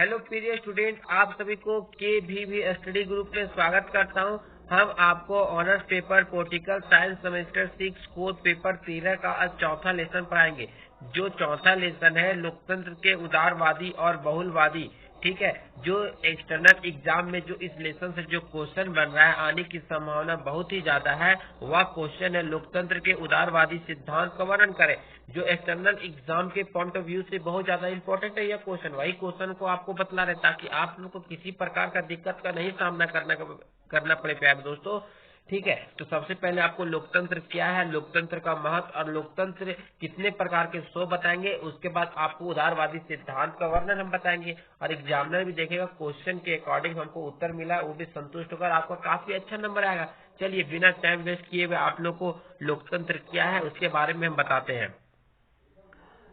Hello प्रिय student, आप सभी को के स्टडी ग्रुप में स्वागत करता हूं। हम आपको honours paper political science semester 6 core paper 13 का आज चौथा लेसन पढ़ाएंगे। जो चौथा लेसन है लोकतंत्र के उदारवादी और बहुलवादी। ठीक है, जो एक्सटर्नल एग्जाम में जो इस लेसन से जो क्वेश्चन बन रहा है आने की संभावना बहुत ही ज्यादा है, वह क्वेश्चन है लोकतंत्र के उदारवादी सिद्धांत का वर्णन करें। जो एक्सटर्नल एग्जाम के पॉइंट ऑफ व्यू से बहुत ज्यादा इंपॉर्टेंट है यह क्वेश्चन। वही क्वेश्चन को आपको बतला रहे ताकि आप लोग को किसी प्रकार का दिक्कत का नहीं सामना करना पड़े प्यारे दोस्तों। ठीक है, तो सबसे पहले आपको लोकतंत्र क्या है, लोकतंत्र का महत्व और लोकतंत्र कितने प्रकार के शो बताएंगे। उसके बाद आपको उदारवादी सिद्धांत का वर्णन हम बताएंगे और एग्जामिनर भी देखेगा क्वेश्चन के अकॉर्डिंग हमको उत्तर मिला, वो भी संतुष्ट होकर आपका काफी अच्छा नंबर आएगा। चलिए बिना टाइम वेस्ट किए हुए आप लोग को लोकतंत्र क्या है उसके बारे में हम बताते हैं।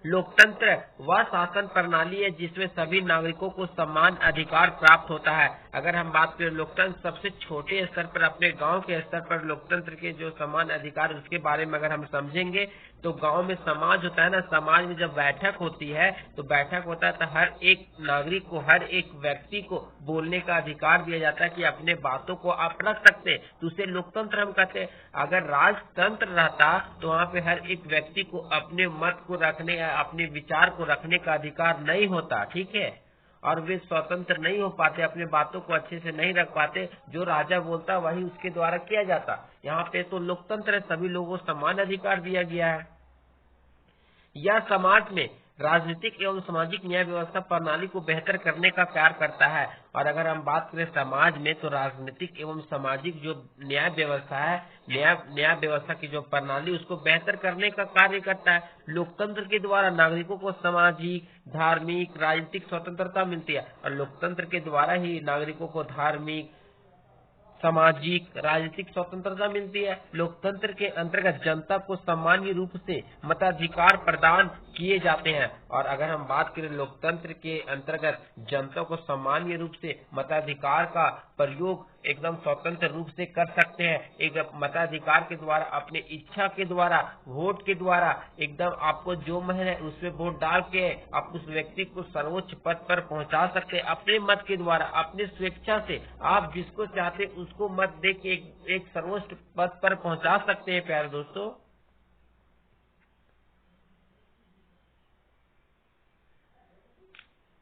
लोकतंत्र वह शासन प्रणाली है जिसमें सभी नागरिकों को समान अधिकार प्राप्त होता है। अगर हम बात करें लोकतंत्र सबसे छोटे स्तर पर, अपने गांव के स्तर पर लोकतंत्र के जो समान अधिकार उसके बारे में अगर हम समझेंगे तो गांव में समाज होता है ना, समाज में जब बैठक होती है तो बैठक होता है तो हर एक नागरिक को, हर एक व्यक्ति को बोलने का अधिकार दिया जाता है कि अपने बातों को आप रख सकते हैं, तो उसे लोकतंत्र हम कहते हैं। अगर राजतंत्र रहता तो वहाँ पे हर एक व्यक्ति को अपने मत को रखने, अपने विचार को रखने का अधिकार नहीं होता। ठीक है, और वे स्वतंत्र नहीं हो पाते, अपने बातों को अच्छे से नहीं रख पाते, जो राजा बोलता वही उसके द्वारा किया जाता। यहाँ पे तो लोकतंत्र है, सभी लोगों को समान अधिकार दिया गया है। यह समाज में राजनीतिक एवं सामाजिक न्याय व्यवस्था प्रणाली को बेहतर करने का कार्य करता है। और अगर हम बात करें समाज में तो राजनीतिक एवं सामाजिक जो न्याय व्यवस्था है, न्याय व्यवस्था की जो प्रणाली उसको बेहतर करने का कार्य करता है। लोकतंत्र के द्वारा नागरिकों को सामाजिक, धार्मिक, राजनीतिक स्वतंत्रता मिलती है और लोकतंत्र के द्वारा ही नागरिकों को धार्मिक, सामाजिक, राजनीतिक स्वतंत्रता मिलती है। लोकतंत्र के अंतर्गत जनता को सामान्य रूप से मताधिकार प्रदान किए जाते हैं। और अगर हम बात करें लोकतंत्र के अंतर्गत जनता को सामान्य रूप से मताधिकार का प्रयोग एकदम स्वतंत्र रूप से कर सकते हैं। एक मताधिकार के द्वारा, अपने इच्छा के द्वारा, वोट के द्वारा एकदम आपको जो मन है उसमें वोट डाल के आप उस व्यक्ति को सर्वोच्च पद पर पहुंचा सकते हैं। अपने मत के द्वारा, अपने स्वेच्छा से आप जिसको चाहते उसको मत दे के एक सर्वोच्च पद पर पहुंचा सकते हैं प्यारे दोस्तों।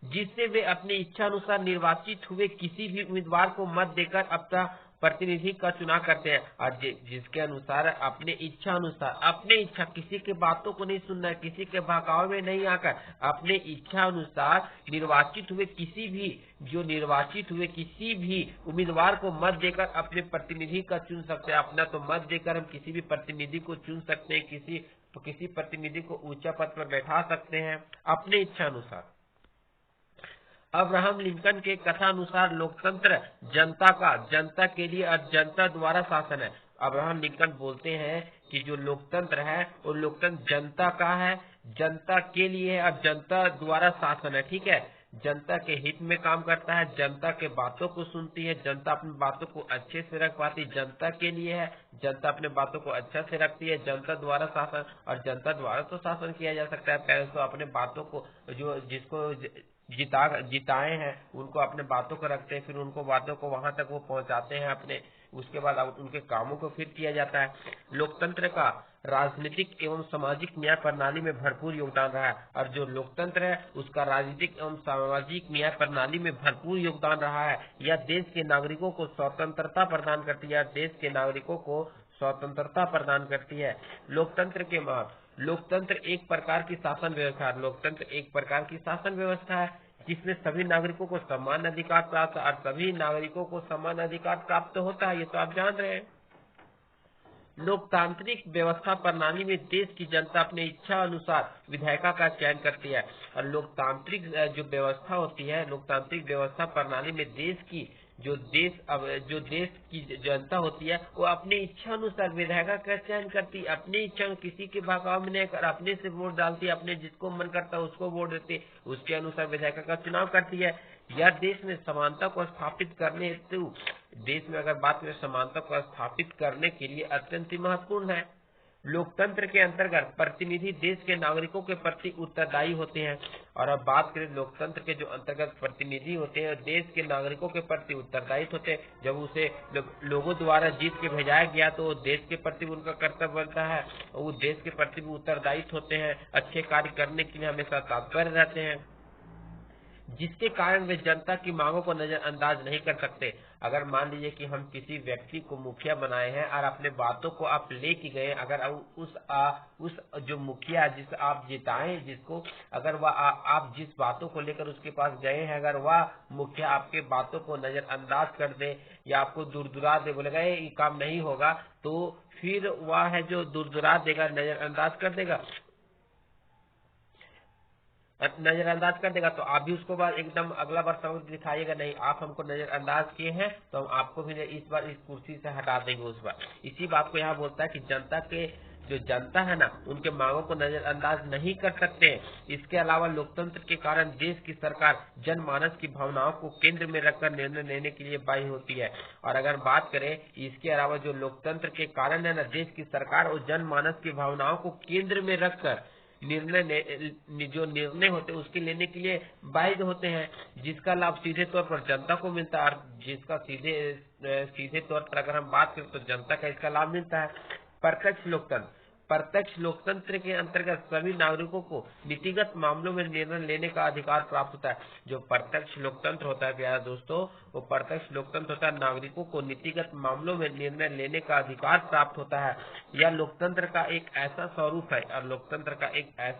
जिससे वे अपनी इच्छा अनुसार निर्वाचित हुए किसी भी उम्मीदवार को मत देकर अपना प्रतिनिधि का चुनाव करते हैं। और जिसके अनुसार अपने इच्छा अनुसार, अपने इच्छा, किसी के बातों को नहीं सुनना है, किसी के बहकावे में नहीं आकर अपने इच्छा अनुसार निर्वाचित हुए किसी भी उम्मीदवार को मत देकर अपने प्रतिनिधि का चुन सकते हैं। अपना तो मत देकर हम किसी भी प्रतिनिधि को चुन सकते हैं, किसी प्रतिनिधि को ऊंचा पद पर बैठा सकते हैं अपने इच्छा अनुसार। अब्राहम लिंकन के कथा अनुसार लोकतंत्र जनता के लिए और जनता द्वारा शासन है। अब्राहम लिंकन बोलते हैं कि जो लोकतंत्र है वो लोकतंत्र जनता का है, जनता के लिए है और जनता द्वारा शासन है। ठीक है, जनता के हित में काम करता है, जनता के बातों को सुनती है, जनता अपनी बातों को अच्छे से रख पाती है, जनता के लिए है, जनता अपने बातों को अच्छा से रखती है, जनता द्वारा शासन। और जनता द्वारा तो शासन किया जा सकता है पहले तो अपने बातों को, जो जिसको जिताए हैं उनको अपने बातों को रखते हैं, फिर उनको बातों को वहां तक वो पहुंचाते हैं अपने, उसके बाद उनके कामों को फिर किया जाता है। लोकतंत्र का राजनीतिक एवं सामाजिक न्याय प्रणाली में भरपूर योगदान रहा है। और जो लोकतंत्र है उसका राजनीतिक एवं सामाजिक न्याय प्रणाली में भरपूर योगदान रहा है। यह देश के नागरिकों को स्वतंत्रता प्रदान करती है, देश के नागरिकों को स्वतंत्रता प्रदान करती है। लोकतंत्र के महत्व, लोकतंत्र एक प्रकार की शासन व्यवस्था है। लोकतंत्र एक प्रकार की शासन व्यवस्था है जिसमें सभी नागरिकों को समान अधिकार प्राप्त, और सभी नागरिकों को समान अधिकार प्राप्त होता है, ये तो आप जान रहे हैं। लोकतांत्रिक व्यवस्था प्रणाली में देश की जनता अपने इच्छा अनुसार विधायिका का चयन करती है। और लोकतांत्रिक जो व्यवस्था होती है, लोकतांत्रिक व्यवस्था प्रणाली में देश की जनता होती है वो अपनी इच्छा अनुसार विधायिका का चयन करती है। अपनी इच्छा, किसी के बहकावे में नहीं कर अपने से वोट डालती है, अपने जिसको मन करता है उसको वोट देती, उसके अनुसार विधायिका का चुनाव करती है। यह देश में समानता को स्थापित करने हेतु, देश में अगर बात करें समानता को स्थापित करने के लिए अत्यंत ही महत्वपूर्ण है। लोकतंत्र के अंतर्गत प्रतिनिधि देश के नागरिकों के प्रति उत्तरदायी होते हैं। और अब बात करें लोकतंत्र के जो अंतर्गत प्रतिनिधि होते हैं देश के नागरिकों के प्रति उत्तरदायी होते हैं। जब उसे लोगों द्वारा जीत के भेजाया गया तो देश के प्रति उनका कर्तव्य बनता है और वो देश के प्रति भी उत्तरदायी होते हैं, अच्छे कार्य करने के लिए हमेशा तत्पर रहते हैं, जिसके कारण वे जनता की मांगों को नजरअंदाज नहीं कर सकते। अगर मान लीजिए कि हम किसी व्यक्ति को मुखिया बनाए हैं और अपने बातों को आप लेके गए, अगर उस जो मुखिया जिस आप जिताए जिसको, अगर वह आप जिस बातों को लेकर उसके पास गए हैं, अगर वह मुखिया आपके बातों को नजरअंदाज कर दे या आपको दूर-दुरा दे, बोलेगा ये काम नहीं होगा, तो फिर वह है जो दूर-दुरा देगा, नजरअंदाज कर देगा, तो आप भी उसको बाद एकदम अगला बार सबक दिखाइएगा, नहीं आप हमको नजरअंदाज किए हैं तो हम आपको भी इस बार इस कुर्सी से हटा देंगे उस बार। इसी बात को यहाँ बोलता है कि जनता है ना, उनके मांगों को नजरअंदाज नहीं कर सकते। इसके अलावा लोकतंत्र के कारण देश की सरकार जनमानस की भावनाओं को केंद्र में रखकर निर्णय लेने के लिए बाध्य होती है। और अगर बात करें इसके अलावा जो लोकतंत्र के कारण है ना, देश की सरकार और जनमानस की भावनाओं को केंद्र में रखकर जो निर्णय होते हैं उसके लेने के लिए बाध्य होते हैं, जिसका लाभ सीधे तौर पर जनता को मिलता है। और जिसका सीधे तौर पर अगर हम बात करें तो जनता का इसका लाभ मिलता है। प्रत्यक्ष लोकतंत्र के अंतर्गत सभी नागरिकों को नीतिगत मामलों में निर्णय लेने का अधिकार प्राप्त होता है। जो प्रत्यक्ष लोकतंत्र होता है प्यारे दोस्तों, वो प्रत्यक्ष लोकतंत्र होता है, नागरिकों को नीतिगत मामलों में निर्णय लेने का अधिकार प्राप्त होता है। यह लोकतंत्र का एक ऐसा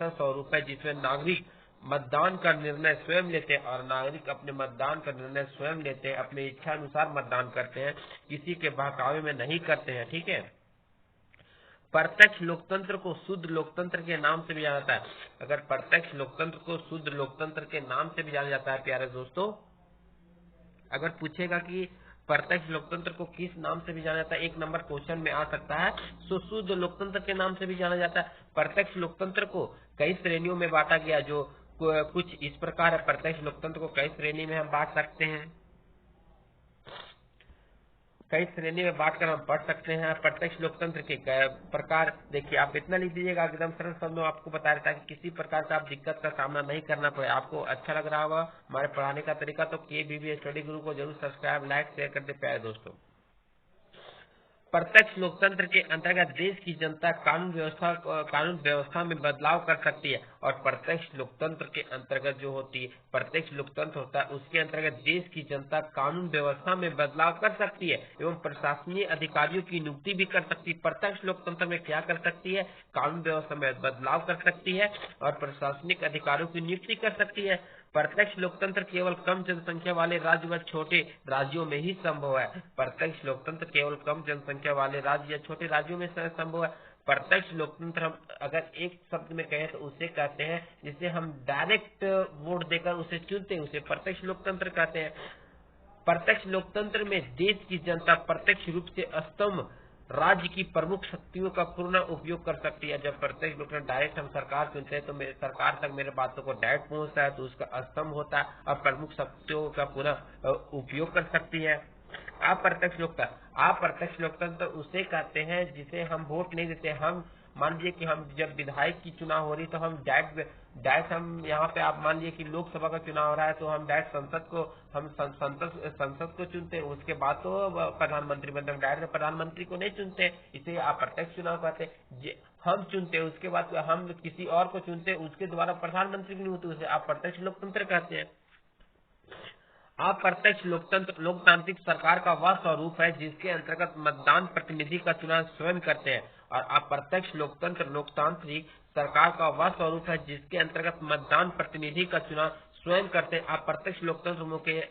स्वरूप है जिसमें नागरिक मतदान का निर्णय स्वयं लेते हैं और नागरिक अपने मतदान का निर्णय स्वयं लेते हैं, अपने इच्छा अनुसार मतदान करते हैं, किसी के बहकावे में नहीं करते हैं। ठीक है। प्रत्यक्ष लोकतंत्र को शुद्ध लोकतंत्र के नाम से भी जाना जाता है। अगर प्रत्यक्ष लोकतंत्र को शुद्ध लोकतंत्र के नाम से भी जाना जाता है प्यारे दोस्तों, अगर पूछेगा कि प्रत्यक्ष लोकतंत्र को किस नाम से भी जाना जाता है, एक नंबर क्वेश्चन में आ सकता है, तो शुद्ध लोकतंत्र के नाम से भी जाना जाता है। प्रत्यक्ष लोकतंत्र को कई श्रेणियों में बांटा गया, जो कुछ इस प्रकार है। प्रत्यक्ष लोकतंत्र को कई श्रेणी में हम बांट सकते हैं, कई श्रेणी में बांटकर हम पढ़ सकते हैं। प्रत्यक्ष लोकतंत्र के प्रकार देखिए, आप इतना लिख दीजिएगा, एकदम सरल शब्दों में आपको बता देता है कि किसी प्रकार का आप दिक्कत का सामना नहीं करना पड़े। आपको अच्छा लग रहा होगा हमारे पढ़ाने का तरीका, तो KBB स्टडी गुरु को जरूर सब्सक्राइब, लाइक, शेयर कर दे प्यारे दोस्तों। प्रत्यक्ष लोकतंत्र के अंतर्गत देश की जनता कानून व्यवस्था में बदलाव कर सकती है। और प्रत्यक्ष लोकतंत्र के अंतर्गत जो होती है, प्रत्यक्ष लोकतंत्र होता है, उसके अंतर्गत देश की जनता कानून व्यवस्था में बदलाव कर सकती है एवं प्रशासनीय अधिकारियों की नियुक्ति भी कर सकती है। प्रत्यक्ष लोकतंत्र में क्या कर सकती है, कानून व्यवस्था में बदलाव कर सकती है और प्रशासनिक अधिकारियों की नियुक्ति कर सकती है। प्रत्यक्ष लोकतंत्र केवल कम जनसंख्या वाले राज्य व छोटे राज्यों में ही संभव है। प्रत्यक्ष लोकतंत्र केवल कम जनसंख्या वाले राज्य या छोटे राज्यों में संभव है। प्रत्यक्ष लोकतंत्र हम अगर एक शब्द में कहें तो उसे कहते हैं जिसे हम डायरेक्ट वोट देकर उसे चुनते हैं, उसे प्रत्यक्ष लोकतंत्र कहते हैं। प्रत्यक्ष लोकतंत्र में देश की जनता प्रत्यक्ष रूप से स्तंभ राज्य की प्रमुख शक्तियों का पूर्ण उपयोग कर सकती है। जब प्रत्यक्ष लोकतंत्र डायरेक्ट हम सरकार चुनते हैं तो सरकार तक मेरे बातों को डायरेक्ट पहुंचता है, तो उसका स्तंभ होता है और प्रमुख शक्तियों का पूरा उपयोग कर सकती है। अप्रत्यक्ष लोकतंत्र उसे कहते हैं जिसे हम वोट नहीं देते। हम मान लीजिए कि हम जब विधायक की चुनाव हो रही तो हम डायरेक्ट हम यहाँ पे आप मान लीजिए कि लोकसभा का चुनाव हो रहा है तो हम डायरेक्ट संसद को चुनते हैं, उसके बाद तो प्रधानमंत्री बनते हैं, डायरेक्ट प्रधानमंत्री को नहीं चुनते, इसे अप्रत्यक्ष चुनाव कहते हैं। हम चुनते हैं, उसके बाद हम किसी और को चुनते हैं, उसके द्वारा प्रधानमंत्री नहीं होते, उसे अप्रत्यक्ष लोकतंत्र कहते हैं। अप्रत्यक्ष लोकतंत्र लोकतांत्रिक सरकार का वह स्वरूप है जिसके अंतर्गत मतदान प्रतिनिधि का चुनाव स्वयं करते हैं। और अप्रत्यक्ष लोकतंत्र लोकतांत्रिक सरकार का वह स्वरूप है जिसके अंतर्गत मतदान प्रतिनिधि का चुनाव स्वयं करते हैं। अप्रत्यक्ष लोकतंत्र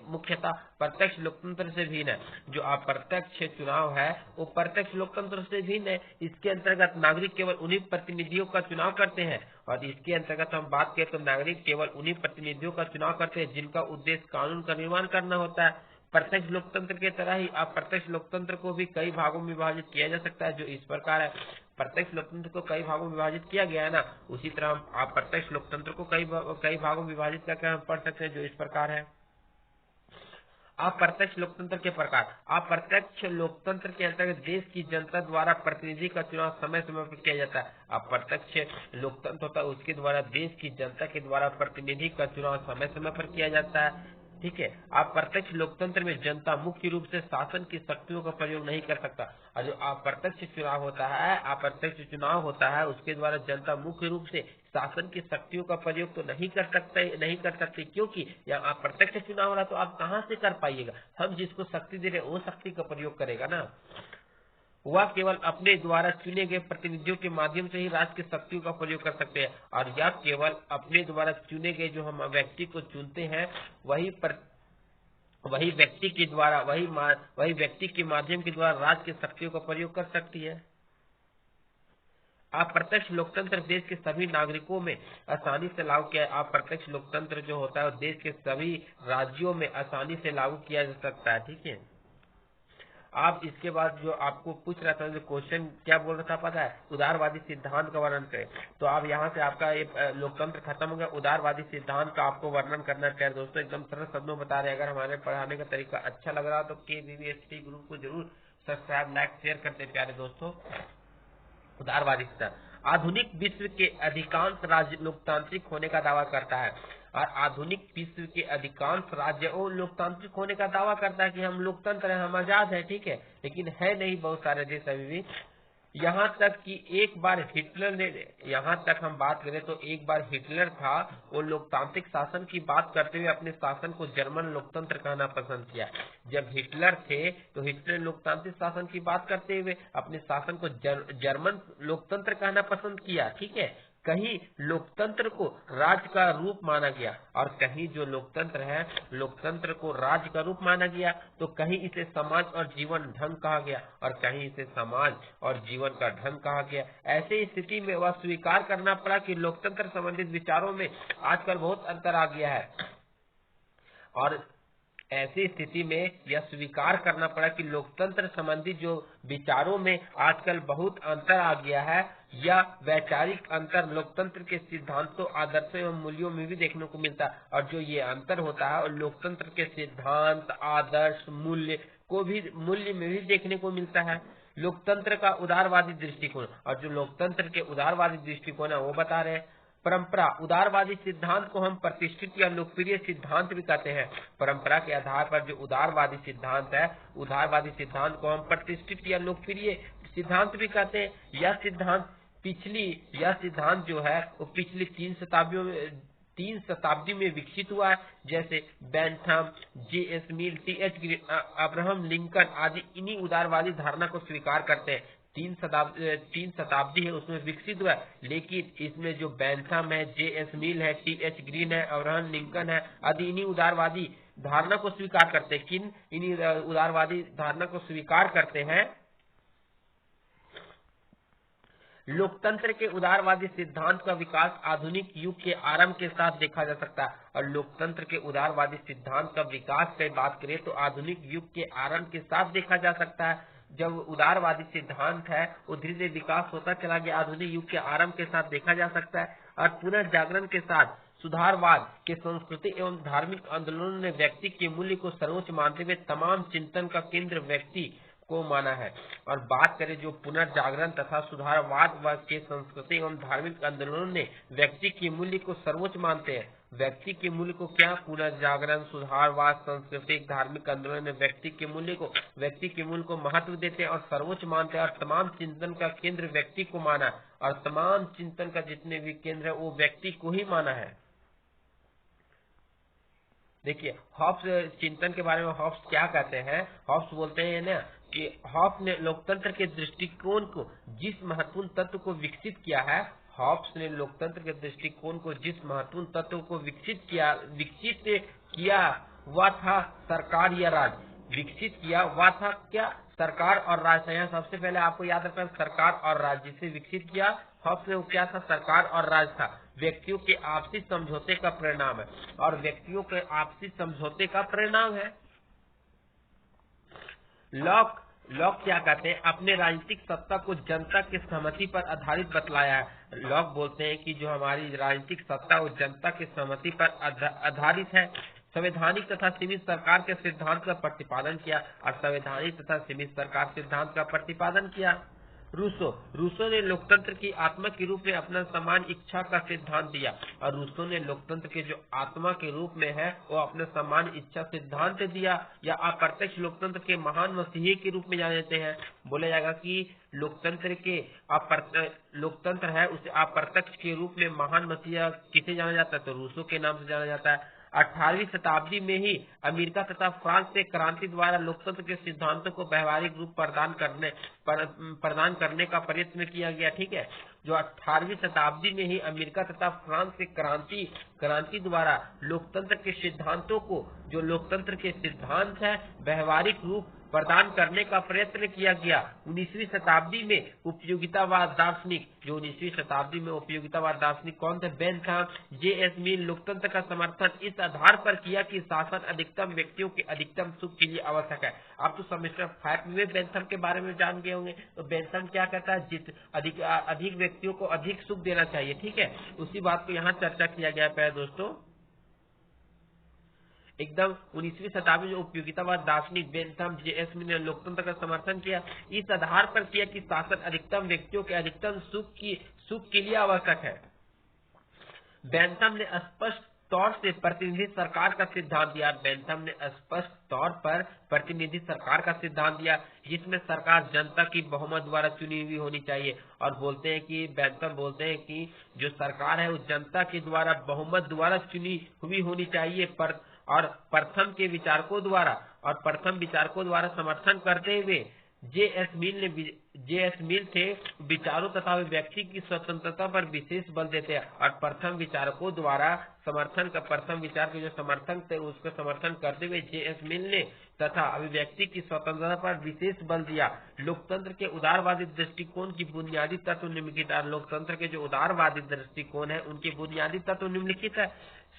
मुख्यतः प्रत्यक्ष लोकतंत्र से भिन्न है। जो अप्रत्यक्ष चुनाव है वो प्रत्यक्ष लोकतंत्र से भिन्न है। इसके अंतर्गत नागरिक केवल उन्हीं प्रतिनिधियों का चुनाव करते हैं। और इसके अंतर्गत हम बात करें तो नागरिक केवल उन्हीं प्रतिनिधियों का चुनाव करते हैं जिनका उद्देश्य कानून का निर्माण करना होता है। प्रत्यक्ष लोकतंत्र के तरह ही अप्रत्यक्ष लोकतंत्र को भी कई भागों में विभाजित किया जा सकता है, जो इस प्रकार है। प्रत्यक्ष लोकतंत्र को कई भागों में विभाजित किया गया है ना, उसी तरह हम अप्रत्यक्ष लोकतंत्र को कई भागों में विभाजित करके हम पढ़ सकते हैं, जो इस प्रकार है। अप्रत्यक्ष लोकतंत्र के प्रकार। अप्रत्यक्ष लोकतंत्र के अंतर्गत देश की जनता द्वारा प्रतिनिधि का चुनाव समय समय पर किया जाता है। अप्रत्यक्ष लोकतंत्र होता है उसके द्वारा देश की जनता के द्वारा प्रतिनिधि का चुनाव समय समय पर किया जाता है। ठीक है। अप्रत्यक्ष लोकतंत्र में जनता मुख्य रूप से शासन की शक्तियों का प्रयोग नहीं कर सकता, और जो अप्रत्यक्ष चुनाव होता है, अप्रत्यक्ष चुनाव होता है उसके द्वारा जनता मुख्य रूप से शासन की शक्तियों का प्रयोग तो नहीं कर सकते क्योंकि यहाँ अप्रत्यक्ष चुनाव हो रहा तो आप कहाँ से कर पाइएगा। हम जिसको शक्ति दे रहे हैं वो शक्ति का प्रयोग करेगा ना। वह केवल अपने द्वारा चुने गए प्रतिनिधियों के माध्यम से ही राज्य की शक्तियों का प्रयोग कर सकते हैं, और यह केवल अपने द्वारा चुने गए जो हम व्यक्ति को चुनते हैं वही व्यक्ति के द्वारा वही व्यक्ति के माध्यम के द्वारा राज्य की शक्तियों का प्रयोग कर सकती है। अप्रत्यक्ष लोकतंत्र देश के सभी नागरिकों में आसानी से लागू किया। अप्रत्यक्ष लोकतंत्र जो होता है देश के सभी राज्यों में आसानी से लागू किया जा सकता है। ठीक है। आप इसके बाद जो आपको पूछ रहा था जो क्वेश्चन क्या बोल रहा था पता है, उदारवादी सिद्धांत का वर्णन करें। तो आप यहाँ से आपका ये लोकतंत्र खत्म हो गया। उदारवादी सिद्धांत का आपको वर्णन करना चाहिए। दोस्तों एकदम सरल शब्दों बता रहे हैं। अगर हमारे पढ़ाने का तरीका अच्छा लग रहा तो KVVST ग्रुप को जरूर सब्सक्राइब लाइक शेयर करते प्यारे दोस्तों। उदारवादी सिद्धांत आधुनिक विश्व के अधिकांश राज्य लोकतांत्रिक होने का दावा करता है, और आधुनिक विश्व के अधिकांश राज्य वो लोकतांत्रिक होने का दावा करता है कि हम लोकतंत्र हैं, हम आजाद हैं। ठीक है, लेकिन है नहीं, बहुत सारे देश अभी भी। यहाँ तक कि एक बार हिटलर ने, यहाँ तक हम बात करें तो एक बार हिटलर था, वो लोकतांत्रिक शासन की बात करते हुए अपने शासन को जर्मन लोकतंत्र कहना पसंद किया। जब हिटलर थे तो हिटलर लोकतांत्रिक शासन की बात करते हुए अपने शासन को जर्मन लोकतंत्र कहना पसंद किया। ठीक है, कहीं लोकतंत्र को राज्य का रूप माना गया, और कहीं जो लोकतंत्र है लोकतंत्र को राज्य का रूप माना गया, तो कहीं इसे समाज और जीवन ढंग कहा गया, और कहीं इसे समाज और जीवन का ढंग कहा गया। ऐसी स्थिति में वह स्वीकार करना पड़ा कि लोकतंत्र संबंधित विचारों में आजकल बहुत अंतर आ गया है, और ऐसी स्थिति में यह स्वीकार करना पड़ा कि लोकतंत्र संबंधी जो विचारों में आजकल बहुत अंतर आ गया है, या वैचारिक अंतर लोकतंत्र के सिद्धांतों, आदर्शों एवं मूल्यों में भी देखने को मिलता है। और जो ये अंतर होता है और लोकतंत्र के सिद्धांत, आदर्श, मूल्य में भी देखने को मिलता है। लोकतंत्र का उदारवादी दृष्टिकोण, और जो लोकतंत्र के उदारवादी दृष्टिकोण है वो बता रहे हैं। परंपरा उदारवादी सिद्धांत को हम प्रतिष्ठित या लोकप्रिय सिद्धांत भी कहते हैं। परंपरा के आधार पर जो उदारवादी सिद्धांत है, उदारवादी सिद्धांत को हम प्रतिष्ठित या लोकप्रिय सिद्धांत भी कहते हैं। यह सिद्धांत जो है वो पिछली 3 शताब्दी में विकसित हुआ है। जैसे बेंथम, J.S. मिल, T.H. ग्रीन, अब्राहम लिंकन आदि इन्हीं उदारवादी धारणा को स्वीकार करते हैं। 3 शताब्दी है उसमें विकसित हुआ है, लेकिन इसमें जो बेंथम है, J.S. मिल है, T.H. ग्रीन है, अब्राहम लिंकन है आदि इन्हीं उदारवादी धारणा को स्वीकार करते हैं। इन्हीं उदारवादी धारणा को स्वीकार करते हैं। लोकतंत्र के उदारवादी सिद्धांत का विकास आधुनिक युग के आरंभ के साथ देखा जा सकता है, और लोकतंत्र के उदारवादी सिद्धांत का विकास की बात करें तो आधुनिक युग के आरंभ के साथ देखा जा सकता है। जब उदारवादी सिद्धांत है वो धीरे धीरे विकास होता चला गया, आधुनिक युग के आरंभ के साथ देखा जा सकता है। और पुनर्जागरण के साथ सुधारवाद के संस्कृति एवं धार्मिक आंदोलनों ने व्यक्ति के मूल्य को सर्वोच्च मानते हुए तमाम चिंतन का केंद्र व्यक्ति को माना है। और बात करें जो पुनर्जागरण तथा सुधारवाद के संस्कृति एवं धार्मिक आंदोलनों ने व्यक्ति के मूल्य को सर्वोच्च मानते हैं। व्यक्ति के मूल्य को क्या, पुनर्जागरण, सुधारवाद, सांस्कृतिक, धार्मिक आंदोलन ने व्यक्ति के मूल्य को महत्व देते हैं और सर्वोच्च मानते हैं, और तमाम चिंतन का केंद्र व्यक्ति को माना, और तमाम चिंतन का जितने भी केंद्र है वो व्यक्ति को ही माना है। देखिए हॉब्स चिंतन के बारे में हॉब्स क्या कहते हैं। हॉब्स बोलते हैं ना कि हॉब्स ने लोकतंत्र के दृष्टिकोण को जिस महत्वपूर्ण तत्व को विकसित किया है, हॉब्स ने लोकतंत्र के दृष्टिकोण को जिस महत्वपूर्ण तत्व को विकसित किया वह था सरकार या राज। विकसित किया वह था क्या, सरकार और राज। यहाँ सबसे पहले आपको याद रखना सरकार और राज, जिसे विकसित किया हॉब्स ने वो क्या था, सरकार और राज था। व्यक्तियों के आपसी समझौते का परिणाम है, और व्यक्तियों के आपसी समझौते का परिणाम है। लॉक क्या कहते हैं, अपने राजनीतिक सत्ता को जनता की सहमति पर आधारित बतलाया है। लॉक बोलते हैं कि जो हमारी राजनीतिक सत्ता वो जनता की सहमति पर आधारित है। संवैधानिक तथा सीमित सरकार के सिद्धांत का प्रतिपादन किया और संवैधानिक तथा सीमित सरकार सिद्धांत का प्रतिपादन किया। रूसो ने लोकतंत्र की आत्मा के रूप में अपना समान इच्छा का सिद्धांत दिया और रूसो ने लोकतंत्र के जो आत्मा के रूप में है वो अपने समान इच्छा सिद्धांत दिया या अप्रत्यक्ष लोकतंत्र के महान मसीही के रूप में जाने जाते हैं। बोला जाएगा कि लोकतंत्र है उसे अप्रत्यक्ष के रूप में महान मसीहा किसे जाना जाता है, तो रूसो के नाम से जाना जाता है। 18वीं शताब्दी में ही अमेरिका तथा फ्रांस से क्रांति द्वारा लोकतंत्र के सिद्धांतों को व्यवहारिक रूप प्रदान करने का प्रयत्न किया गया। ठीक है, जो 18वीं शताब्दी में ही अमेरिका तथा फ्रांस से क्रांति द्वारा लोकतंत्र के सिद्धांतों को, जो लोकतंत्र के सिद्धांत है, व्यवहारिक रूप प्रदान करने का प्रयत्न किया गया। 19वीं शताब्दी में उपयोगितावाद दार्शनिक, जो 19वीं शताब्दी में उपयोगितावाद दार्शनिक कौन थे? Bentham, JS. मिल लोकतंत्र का समर्थन इस आधार पर किया कि शासन अधिकतम व्यक्तियों के अधिकतम सुख के लिए आवश्यक है। आप तो सेमेस्टर 5 में बेंथम के बारे में जान गए होंगे। तो बेंथम क्या कहता है? अधिक व्यक्तियों को अधिक सुख देना चाहिए। ठीक है, उसी बात को यहाँ चर्चा किया गया है दोस्तों। एकदम 19वीं शताब्दी में उपयोगितावाद दार्शनिक बेंथम, जे.एस. मिल ने लोकतंत्र का समर्थन किया, इस आधार पर किया कि शासन अधिकतम व्यक्तियों के अधिकतम सुख के लिए आवश्यक है। बेंथम ने स्पष्ट तौर से प्रतिनिधि सरकार का सिद्धांत दिया। बेंथम ने स्पष्ट तौर पर प्रतिनिधि सरकार का सिद्धांत दिया जिसमें सरकार जनता की बहुमत द्वारा चुनी हुई होनी चाहिए। और बेंथम बोलते हैं कि जो सरकार है वो जनता के द्वारा बहुमत द्वारा चुनी हुई होनी चाहिए और प्रथम विचारकों द्वारा समर्थन करते हुए जे.एस. मिल थे विचारों तथा व्यक्ति की स्वतंत्रता पर विशेष बल देते हैं और प्रथम विचारकों द्वारा प्रथम विचार के जो समर्थन थे उसका समर्थन करते हुए जे.एस. मिल ने तथा अभिव्यक्ति की स्वतंत्रता पर विशेष बल दिया। लोकतंत्र के उदारवादी दृष्टिकोण की बुनियादी तत्व निम्नलिखित है। लोकतंत्र के जो उदारवादी दृष्टिकोण है उनके बुनियादी तत्व निम्नलिखित है।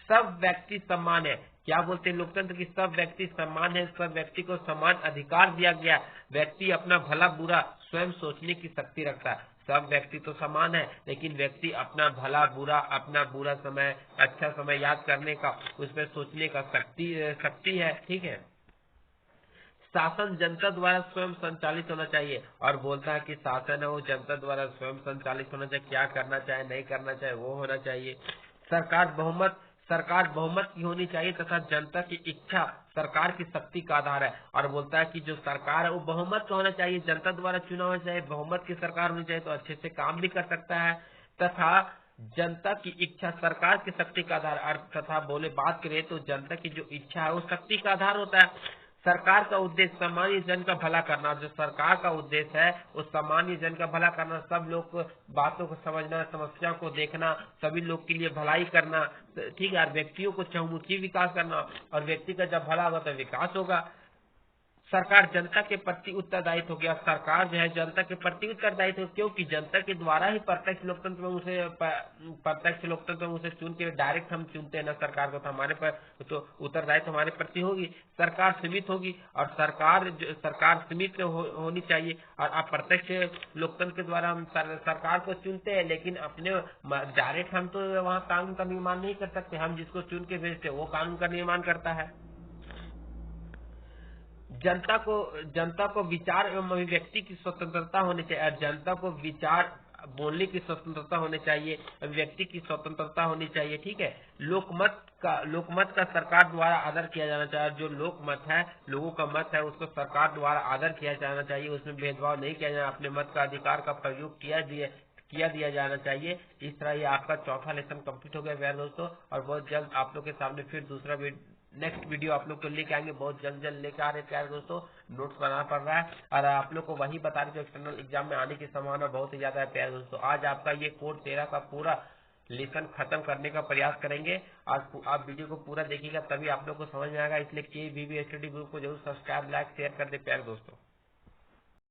सब व्यक्ति समान है। क्या बोलते हैं? लोकतंत्र की सब व्यक्ति समान है, सब व्यक्ति को समान अधिकार दिया गया। व्यक्ति अपना भला बुरा स्वयं सोचने की शक्ति रखता है। सब व्यक्ति तो समान है लेकिन व्यक्ति अपना भला बुरा, अपना बुरा समय अच्छा समय याद करने का, उस पर सोचने का शक्ति है। ठीक है, शासन जनता द्वारा स्वयं संचालित होना चाहिए और बोलता है कि शासन है वो जनता द्वारा स्वयं संचालित होना चाहिए। क्या करना चाहे नहीं करना चाहे वो होना चाहिए। सरकार बहुमत की होनी चाहिए तथा जनता की इच्छा सरकार की शक्ति का आधार है। और बोलता है कि जो सरकार है वो बहुमत का होना चाहिए, जनता द्वारा चुना होना चाहिए, बहुमत की सरकार होनी चाहिए तो अच्छे से काम भी कर सकता है तथा जनता की इच्छा सरकार की शक्ति का आधार। तथा बात करें तो जनता की जो इच्छा है वो शक्ति का आधार होता है। सरकार का उद्देश्य सामान्य जन का भला करना। जो सरकार का उद्देश्य है वो सामान्य जन का भला करना, सब लोग को बातों को समझना, समस्या को देखना, सभी लोग के लिए भलाई करना। ठीक है, व्यक्तियों को चहुमुखी विकास करना और व्यक्ति का जब भला होगा तो विकास होगा। सरकार जनता के प्रति उत्तरदायित्व हो गया। सरकार जो है जनता के प्रति उत्तरदायित्व, क्योंकि जनता के द्वारा ही प्रत्यक्ष लोकतंत्र में उसे चुन के डायरेक्ट हम चुनते हैं ना सरकार को, तो हमारे पर तो उत्तरदायित्व हमारे प्रति होगी। सरकार सीमित होगी और सरकार सीमित होनी चाहिए और अप्रत्यक्ष लोकतंत्र के द्वारा हम सरकार को चुनते हैं लेकिन अपने डायरेक्ट हम तो वहाँ कानून का निर्माण नहीं कर सकते। हम जिसको चुन के भेजते वो कानून का निर्माण करता है। जनता को विचार एवं अभिव्यक्ति की स्वतंत्रता होनी चाहिए और जनता को विचार बोलने की स्वतंत्रता होनी चाहिए, अभिव्यक्ति की स्वतंत्रता होनी चाहिए। ठीक है, लोकमत का सरकार द्वारा आदर किया जाना चाहिए। जो लोकमत है, लोगों का मत है, उसको सरकार द्वारा आदर किया जाना चाहिए, उसमें भेदभाव नहीं किया जाना, अपने मत का अधिकार का प्रयोग किया दिया जाना चाहिए। इस तरह ये आपका चौथा लेसन कंप्लीट हो गया प्यारे दोस्तों और बहुत जल्द आप लोग के सामने फिर दूसरा नेक्स्ट वीडियो आप लोग को लेके आएंगे, बहुत जल्द लेके आ रहे हैं प्यारे दोस्तों। नोट्स बनाना पड़ रहा है और आप लोग को वही बता रहे जो एक्सटर्नल एग्जाम में आने की संभावना बहुत ही ज्यादा है प्यारे दोस्तों। आज आपका ये कोड 13 का पूरा लेसन खत्म करने का प्रयास करेंगे। आप वीडियो को पूरा देखिएगा तभी आप लोग को समझ में आएगा, इसलिए KVV स्टडी ग्रुप को जरूर सब्सक्राइब, लाइक, शेयर कर दे प्यारे दोस्तों।